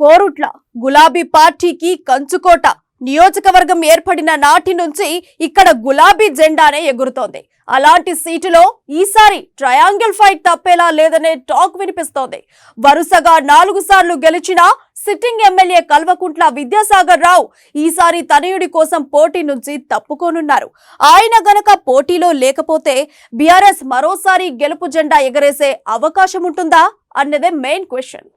కోరుట్ల గులాబీ పార్టీకి కంచుకోట నియోజకవర్గం ఏర్పడిన నాటి నుంచి ఇక్కడ గులాబీ జెండానే ఎగురుతోంది. అలాంటి సీటులో ఈసారి ట్రయాంగిల్ ఫైట్ తప్పేలా లేదనే టాక్ వినిపిస్తోంది. వరుసగా 4 సార్లు గెలిచిన సిట్టింగ్ ఎమ్మెల్యే కల్వకుంట్ల విద్యాసాగర్ రావు ఈసారి తనయుడి కోసం పోటీ నుంచి తప్పుకోనున్నారు. ఆయన గనక పోటీలో లేకపోతే బీఆర్ఎస్ మరోసారి గెలుపు జెండా ఎగరేసే అవకాశం ఉంటుందా అన్నదే మెయిన్ క్వశ్చన్.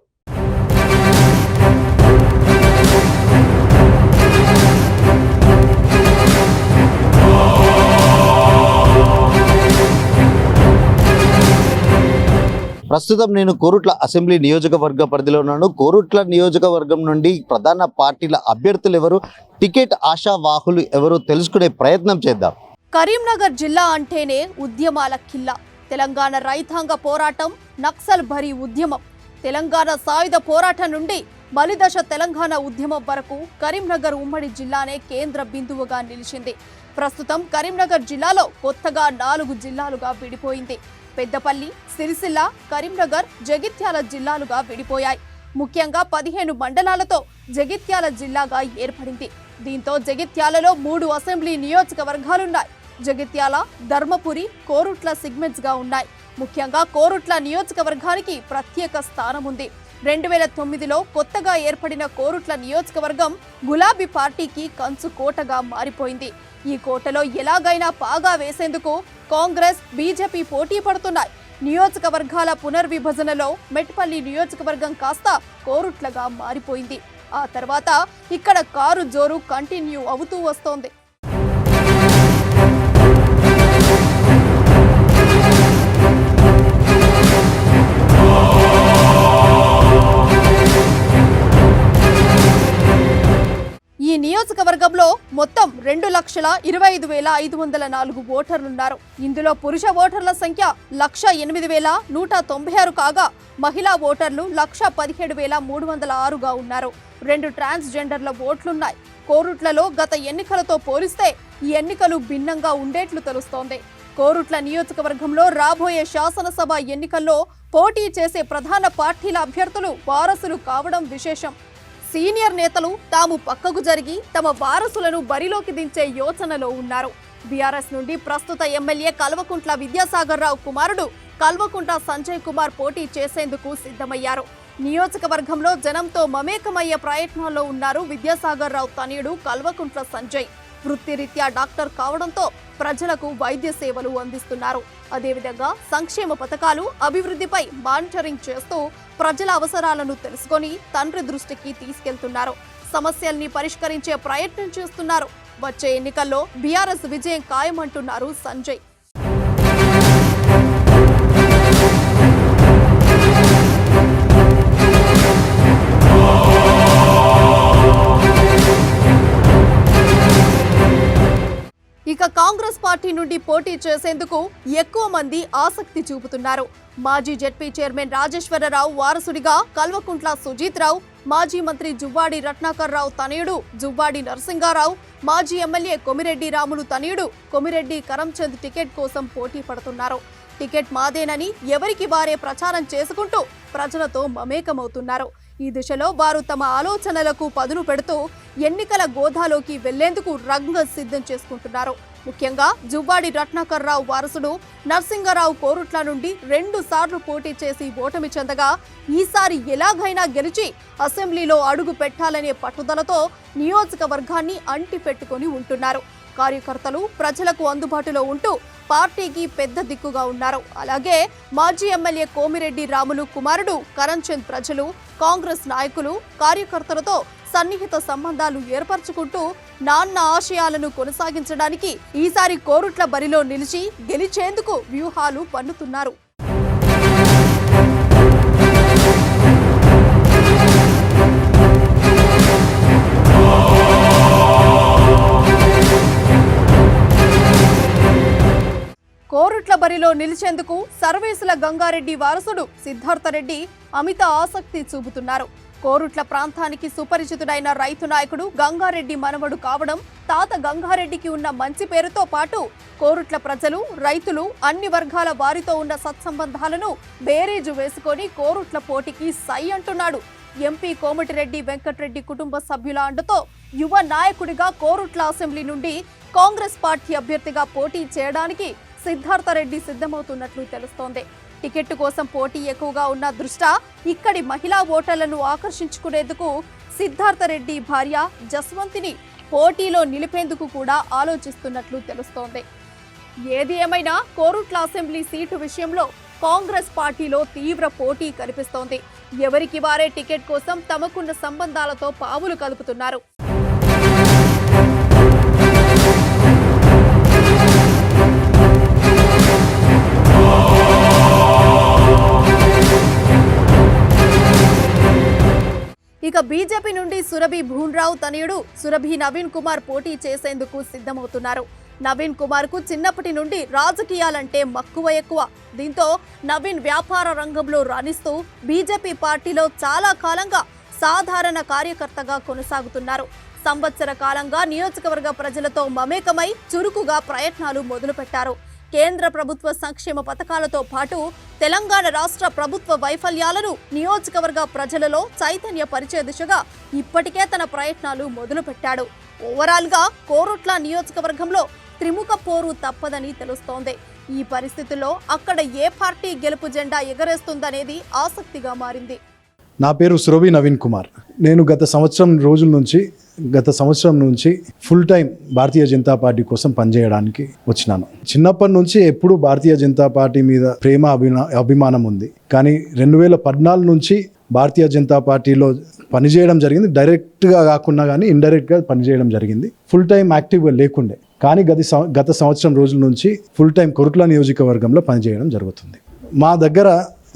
ప్రస్తుతం నేను కోరుట్ల అసెంబ్లీ నియోజకవర్గ పరిధిలో ఉన్నాను. కోరుట్ల నియోజకవర్గం నుండి ప్రధాన పార్టీల అభ్యర్థులు ఎవరు, టికెట్ ఆశావాహులు ఎవరు తెలుసుకునే ప్రయత్నం చేద్దాం. కరీంనగర్ జిల్లా అంటేనే ఉద్యమాల కిల్లా. తెలంగాణ రైతాంగ పోరాటం, నక్సల్ భరీ ఉద్యమం, తెలంగాణ సాయుధ పోరాటం నుండి బలిదశ తెలంగాణ ఉద్యమం వరకు కరీంనగర్ ఉమ్మడి జిల్లానే కేంద్ర బిందువుగా నిలిచింది. ప్రస్తుతం కరీంనగర్ జిల్లాలో కొత్తగా 4 జిల్లాలుగా విడిపోయింది. పెద్దపల్లి, సిరిసిల్ల, కరీంనగర్, జగిత్యాల జిల్లాలుగా విడిపోయాయి. ముఖ్యంగా 15 మండలాలతో జగిత్యాల జిల్లాగా ఏర్పడింది. దీంతో జగిత్యాలలో 3 అసెంబ్లీ నియోజకవర్గాలున్నాయి. జగిత్యాల, ధర్మపురి, కోరుట్ల సిగ్మెంట్స్ గా ఉన్నాయి. ముఖ్యంగా కోరుట్ల నియోజకవర్గానికి ప్రత్యేక స్థానం ఉంది. 2009లో కొత్తగా ఏర్పడిన కోరుట్ల నియోజకవర్గం గులాబీ పార్టీకి కంచు కోటగా మారిపోయింది. ఈ కోటలో ఎలాగైనా పాగా వేసేందుకు కాంగ్రెస్, బీజేపీ పోటీ పడుతున్నాయి. నియోజకవర్గాల పునర్విభజనలో మెట్పల్లి నియోజకవర్గం కాస్త కోరుట్లగా మారిపోయింది. ఆ తర్వాత ఇక్కడ కారు జోరు కంటిన్యూ అవుతూ వస్తోంది. ఈ నియోజకవర్గంలో మొత్తం 2,25,504 ఓటర్లున్నారు. ఇందులో పురుష ఓటర్ల సంఖ్య 108,196 కాగా మహిళా ఓటర్లు 117,306గా ఉన్నారు. 2 ట్రాన్స్జెండర్ల ఓట్లున్నాయి. కోరుట్లలో గత ఎన్నికలతో పోలిస్తే ఈ ఎన్నికలు భిన్నంగా ఉండేట్లు తెలుస్తోంది. కోరుట్ల నియోజకవర్గంలో రాబోయే శాసనసభ ఎన్నికల్లో పోటీ చేసే ప్రధాన పార్టీల అభ్యర్థులు వారసులు కావడం విశేషం. సీనియర్ నేతలు తాము పక్కకు జరిగి తమ వారసులను బరిలోకి దించే యోచనలో ఉన్నారు. బీఆర్ఎస్ నుండి ప్రస్తుత ఎమ్మెల్యే కల్వకుంట్ల విద్యాసాగర్ రావు కుమారుడు కల్వకుంట్ల సంజయ్ కుమార్ పోటీ చేసేందుకు సిద్ధమయ్యారు. నియోజకవర్గంలో జనంతో మమేకమయ్యే ప్రయత్నాల్లో ఉన్నారు విద్యాసాగర్ రావు తనయుడు కల్వకుంట్ల సంజయ్. వృత్తిరీత్యా డాక్టర్ కావడంతో ప్రజలకు వైద్య సేవలు అందిస్తున్నారు. అదేవిధంగా సంక్షేమ పథకాలు, అభివృద్ధిపై మానిటరింగ్ చేస్తూ ప్రజల అవసరాలను తెలుసుకొని తండ్రి దృష్టికి తీసుకెళ్తున్నారు. సమస్యల్ని పరిష్కరించే ప్రయత్నం చేస్తున్నారు. వచ్చే ఎన్నికల్లో బీఆర్ఎస్ విజయం ఖాయమంటున్నారు సంజయ్. ఇక కాంగ్రెస్ పార్టీ నుండి పోటీ చేసేందుకు ఎక్కువ మంది ఆసక్తి చూపుతున్నారు. మాజీ జెడ్పీ చైర్మన్ రాజేశ్వరరావు వారసుడిగా కల్వకుంట్ల సుజీత్ రావు, మాజీ మంత్రి జువ్వాడి రత్నాకర్ రావు తనయుడు జువ్వాడి నరసింగారావు, మాజీ ఎమ్మెల్యే కొమిరెడ్డి రాములు తనయుడు కొమిరెడ్డి కరంచంద్ టికెట్ కోసం పోటీ పడుతున్నారు. టికెట్ మాదేనని ఎవరికి వారే ప్రచారం చేసుకుంటూ ప్రజలతో మమేకమవుతున్నారు. ఈ దిశలో వారు తమ ఆలోచనలకు పదును పెడుతూ ఎన్నికల గోదాలోకి వెళ్లేందుకు రంగం సిద్ధం చేసుకుంటున్నారు. ముఖ్యంగా జువ్వాడి రత్నాకర్ రావు వారసుడు నరసింగరావు కోరుట్ల నుండి 2 సార్లు పోటీ చేసి ఓటమి చెందగా ఈసారి ఎలాగైనా గెలిచి అసెంబ్లీలో అడుగు పెట్టాలనే పట్టుదలతో నియోజకవర్గాన్ని అంటి పెట్టుకుని ఉంటున్నారు. కార్యకర్తలు ప్రజలకు అందుబాటులో ఉంటూ పార్టీకి పెద్ద దిక్కుగా ఉన్నారు. అలాగే మాజీ ఎమ్మెల్యే కోమిరెడ్డి రాములు కుమారుడు కరంచంద్ ప్రజలు, కాంగ్రెస్ నాయకులు, కార్యకర్తలతో సన్నిహిత సంబంధాలు ఏర్పరచుకుంటూ నాన్న ఆశయాలను కొనసాగించడానికి ఈసారి కోరుట్ల బరిలో నిలిచి గెలిచేందుకు వ్యూహాలు పన్నుతున్నారు. కోరుట్ల బరిలో నిలిచేందుకు సర్వేసుల గంగారెడ్డి వారసుడు సిద్ధార్థరెడ్డి అమిత ఆసక్తి చూపుతున్నారు. కోరుట్ల ప్రాంతానికి సుపరిచితుడైన రైతు నాయకుడు గంగారెడ్డి మనవడు కావడం, తాత గంగారెడ్డికి ఉన్న మంచి పేరుతో పాటు కోరుట్ల ప్రజలు, రైతులు, అన్ని వర్గాల వారితో ఉన్న సత్సంబంధాలను బేరీజు వేసుకొని కోరుట్ల పోటీకి సై అంటున్నాడు ఎంపీ కోమటిరెడ్డి వెంకటరెడ్డి కుటుంబ సభ్యుల అండతో యువ నాయకుడిగా కోరుట్ల అసెంబ్లీ నుండి కాంగ్రెస్ పార్టీ అభ్యర్థిగా పోటీ చేయడానికి సిద్ధార్థరెడ్డి సిద్ధమవుతున్నట్లు తెలుస్తోంది. టికెట్ కోసం పోటీ ఎక్కువగా ఉన్న దృష్ట్యా ఇక్కడి మహిళా ఓటర్లను ఆకర్షించుకునేందుకు సిద్ధార్థరెడ్డి భార్య జస్వంతిని పోటీలో నిలిపేందుకు కూడా ఆలోచిస్తున్నట్లు తెలుస్తోంది. ఏది ఏమైనా కోరుట్ల అసెంబ్లీ సీటు విషయంలో కాంగ్రెస్ పార్టీలో తీవ్ర పోటీ కనిపిస్తోంది. ఎవరికి వారే టికెట్ కోసం తమకున్న సంబంధాలతో పావులు కలుపుతున్నారు. ఇక బీజేపీ నుండి సురభి భూన్రావు తనయుడు సురభి నవీన్ కుమార్ పోటీ చేసేందుకు సిద్ధమవుతున్నారు. నవీన్ కుమార్ కు చిన్నప్పటి నుండి రాజకీయాలంటే మక్కువ ఎక్కువ. దీంతో నవీన్ వ్యాపార రంగంలో రాణిస్తూ బీజేపీ పార్టీలో చాలా కాలంగా సాధారణ కార్యకర్తగా కొనసాగుతున్నారు. సంవత్సర కాలంగా నియోజకవర్గ ప్రజలతో మమేకమై చురుకుగా ప్రయత్నాలు మొదలుపెట్టారు. కేంద్ర ప్రభుత్వ సంక్షేమ పథకాలతో పాటు తెలంగాణ రాష్ట్ర ప్రభుత్వ వైఫల్యాలను నియోజకవర్గ ప్రజలలో చైతన్యపరిచే దిశగా ఇప్పటికే తన ప్రయత్నాలు మొదలుపెట్టాడు. ఓవరాల్ గా కోరుట్ల నియోజకవర్గంలో త్రిముఖ పోరు తప్పదని తెలుస్తోంది. ఈ పరిస్థితుల్లో అక్కడ ఏ పార్టీ గెలుపు జెండా ఎగరేస్తుందనేది ఆసక్తిగా మారింది. నా పేరు సురభి నవీన్ కుమార్. నేను గత సంవత్సరం నుంచి ఫుల్ టైం భారతీయ జనతా పార్టీ కోసం పనిచేయడానికి వచ్చినాను. చిన్నప్పటి నుంచి ఎప్పుడు భారతీయ జనతా పార్టీ మీద ప్రేమ అభిమానం ఉంది. కానీ 2014 నుంచి భారతీయ జనతా పార్టీలో పనిచేయడం జరిగింది. డైరెక్ట్గా కాకుండా కానీ ఇండైరెక్ట్గా పనిచేయడం జరిగింది. ఫుల్ టైం యాక్టివ్గా లేకుండే. కానీ గత సంవత్సరం రోజుల నుంచి ఫుల్ టైం కొరుట్ల నియోజకవర్గంలో పనిచేయడం జరుగుతుంది. మా దగ్గర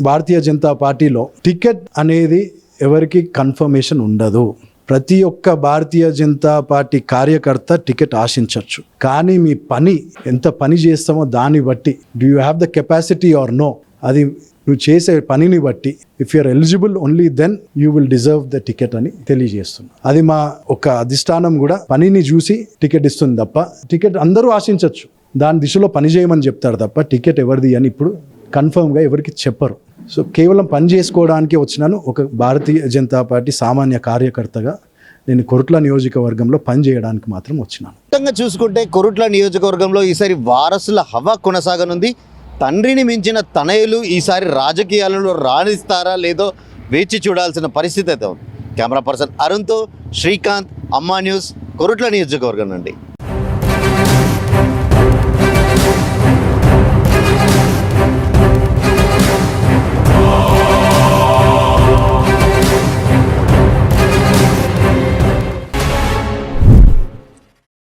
భారతీయ జనతా పార్టీలో టికెట్ అనేది ఎవరికి కన్ఫర్మేషన్ ఉండదు. ప్రతి ఒక్క భారతీయ జనతా పార్టీ కార్యకర్త టికెట్ ఆశించవచ్చు. కానీ మీ ఎంత పని చేస్తామో దాన్ని బట్టి, do you have the capacity or no, అది నువ్వు చేసే పనిని బట్టి, if you are eligible only then you will deserve the ticket అని తెలియజేస్తుంది. అది మా ఒక అధిష్టానం కూడా పనిని చూసి టికెట్ ఇస్తుంది తప్ప, టికెట్ అందరూ ఆశించవచ్చు, దాని దిశలో పని చేయమని చెప్తారు తప్ప టికెట్ ఎవరిది అని ఇప్పుడు కన్ఫర్మ్గా ఎవరికి చెప్పరు. సో కేవలం పని చేసుకోవడానికి వచ్చినాను. ఒక భారతీయ జనతా పార్టీ సామాన్య కార్యకర్తగా నేను కొరుట్ల నియోజకవర్గంలో పని చేయడానికి మాత్రం వచ్చినాను. మొత్తంగా చూసుకుంటే కొరుట్ల నియోజకవర్గంలో ఈసారి వారసుల హవా కొనసాగనుంది. తండ్రిని మించిన తనయులు ఈసారి రాజకీయాలలో రాణిస్తారా లేదో వేచి చూడాల్సిన పరిస్థితి అయితే ఉంది. కెమెరా పర్సన్ అరుణ్తో శ్రీకాంత్, అమ్మా న్యూస్, కొరుట్ల నియోజకవర్గం నుండి.